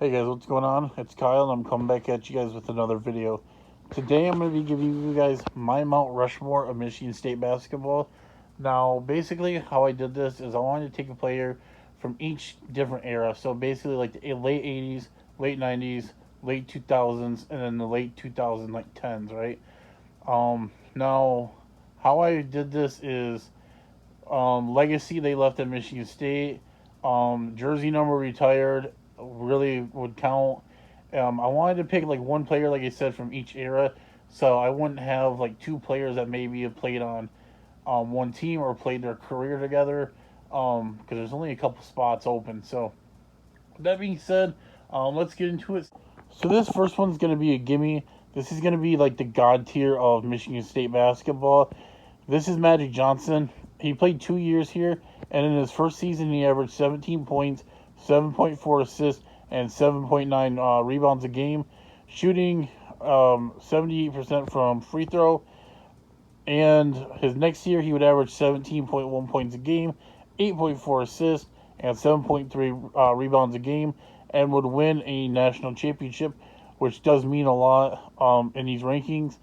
Hey guys, what's going on? It's Kyle and I'm coming back at you guys with another video. Today I'm going to be giving you guys my Mount Rushmore of Michigan State basketball. Now, basically how I did this is I wanted to take a player from each different era. So basically like the late 80s, late 90s, late 2000s, and then the late 2000 like 10s, right? Now how I did this is legacy they left at Michigan State, jersey number retired really would count. I wanted to pick like one player, like I said, from each era, so I wouldn't have like two players that maybe have played on one team or played their career together, because there's only a couple spots open. So that being said, let's get into it. So this first one's gonna be a gimme. This is gonna be like the god tier of Michigan State basketball. This is Magic Johnson. He played 2 years here, and in his first season, he averaged 17 points, 7.4 assists, and 7.9 rebounds a game, shooting 78% from free throw. And his next year, he would average 17.1 points a game, 8.4 assists, and 7.3 rebounds a game, and would win a national championship, which does mean a lot in these rankings,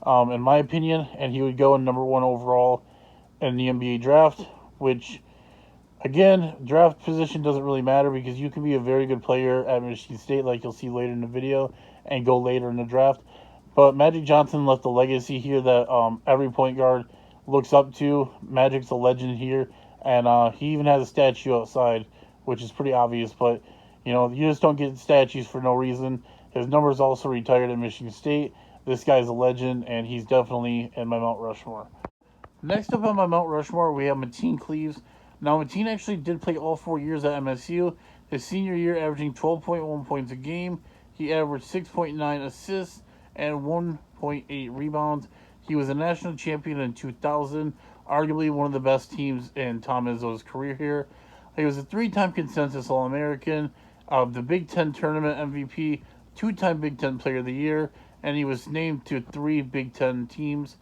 in my opinion. And he would go in number one overall in the NBA draft, which, again, draft position doesn't really matter because you can be a very good player at Michigan State, like you'll see later in the video, and go later in the draft. But Magic Johnson left a legacy here that every point guard looks up to. Magic's a legend here, and he even has a statue outside, which is pretty obvious. But, you know, you just don't get statues for no reason. His number's also retired at Michigan State. This guy's a legend, and he's definitely in my Mount Rushmore. Next up on my Mount Rushmore, we have Mateen Cleaves. Now, Mateen actually did play all 4 years at MSU. His senior year, averaging 12.1 points a game. He averaged 6.9 assists and 1.8 rebounds. He was a national champion in 2000, arguably one of the best teams in Tom Izzo's career here. He was a three-time consensus All-American, the Big Ten Tournament MVP, two-time Big Ten Player of the Year, and he was named to 3 Big Ten teams.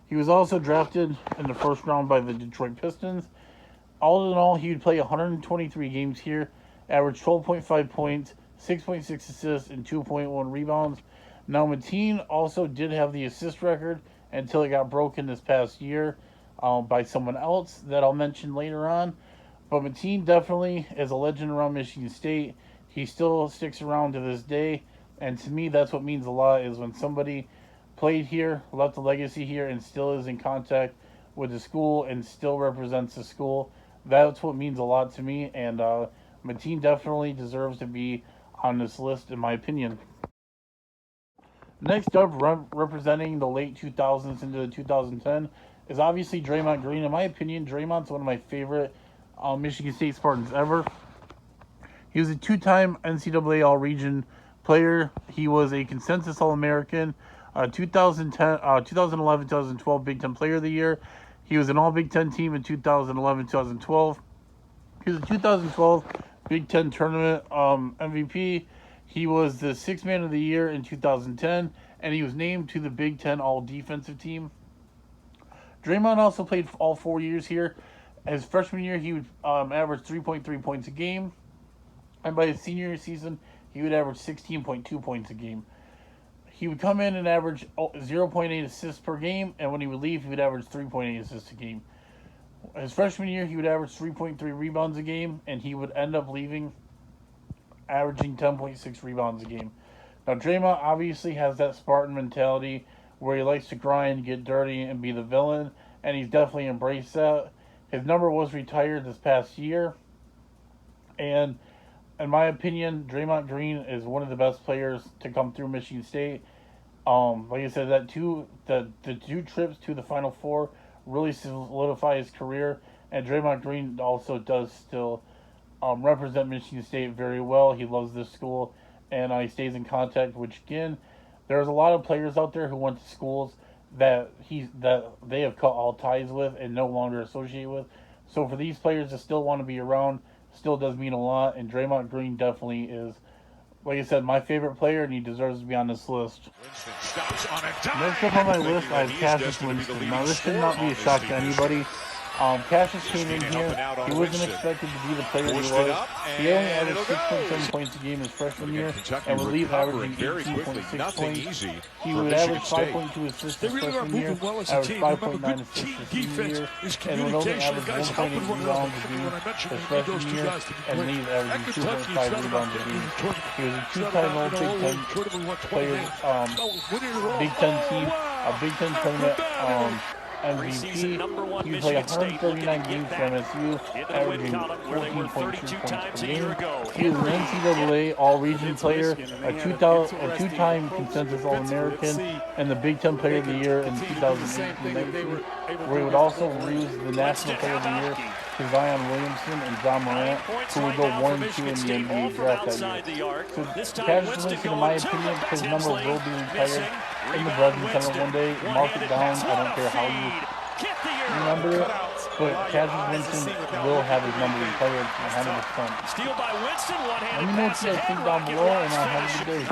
He was also drafted in the first round by the Detroit Pistons. All in all, he would play 123 games here, average 12.5 points, 6.6 assists, and 2.1 rebounds. Now, Mateen also did have the assist record until it got broken this past year by someone else that I'll mention later on. But Mateen definitely is a legend around Michigan State. He still sticks around to this day. And to me, that's what means a lot, is when somebody played here, left a legacy here, and still is in contact with the school and still represents the school. That's what means a lot to me. And Mateen definitely deserves to be on this list, in my opinion. Next up, representing the late 2000s into the 2010 is obviously Draymond Green. In my opinion, Draymond's one of my favorite Michigan State Spartans ever. He was a two-time NCAA All-Region player. He was a consensus All-American, 2011, 2012 Big Ten Player of the Year. He was an All-Big Ten team in 2011, 2012. He was a 2012 Big Ten Tournament MVP. He was the Sixth Man of the Year in 2010, and he was named to the Big Ten All-Defensive Team. Draymond also played all 4 years here. His freshman year, he would average 3.3 points a game, and by his senior season, he would average 16.2 points a game. He would come in and average 0.8 assists per game, and when he would leave, he would average 3.8 assists a game. His freshman year, he would average 3.3 rebounds a game, and he would end up leaving averaging 10.6 rebounds a game. Now, Draymond obviously has that Spartan mentality where he likes to grind, get dirty, and be the villain, and he's definitely embraced that. His number was retired this past year, and in my opinion, Draymond Green is one of the best players to come through Michigan State. Like I said, the 2 trips to the Final Four really solidify his career, and Draymond Green also does still represent Michigan State very well. He loves this school, and he stays in contact. Which, again, there's a lot of players out there who went to schools that they have cut all ties with and no longer associate with. So for these players to still want to be around still does mean a lot, and Draymond Green definitely is, like I said, my favorite player, and he deserves to be on this list. Next up on my list, I have Cassius Winston. Now, this should not be a shock to anybody. Cassius came in here. He wasn't expected to be the player he was. He only averaged 6.7 points a game his freshman year and would leave averaging 18.6 points. He would average 5.2 assists his freshman year, average 5.9 assists his senior year, and would only average 1.8 rebounds a game his freshman year and leave averaging 2.5 rebounds a game. He was a two-time All-Big Ten player, Big Ten team, a Big Ten tournament MVP. He played 139 games for MSU, averaging 14.2 points per game. He was an NCAA All-Region player, a two-time consensus All-American, and the Big Ten Player of the Year in 2018-19, where he would also lose the National Player of the Year to Zion Williamson and John Morant, who would go 1 and 2 in the NBA draft that year. So Cassius Winston, in my opinion, his number will be retired in the Breslin Center one day. Mark it down. I don't care how you remember it, but Cassius Winston will have his number retired 100%. Let me know what you guys think down below, and I'll have a good day.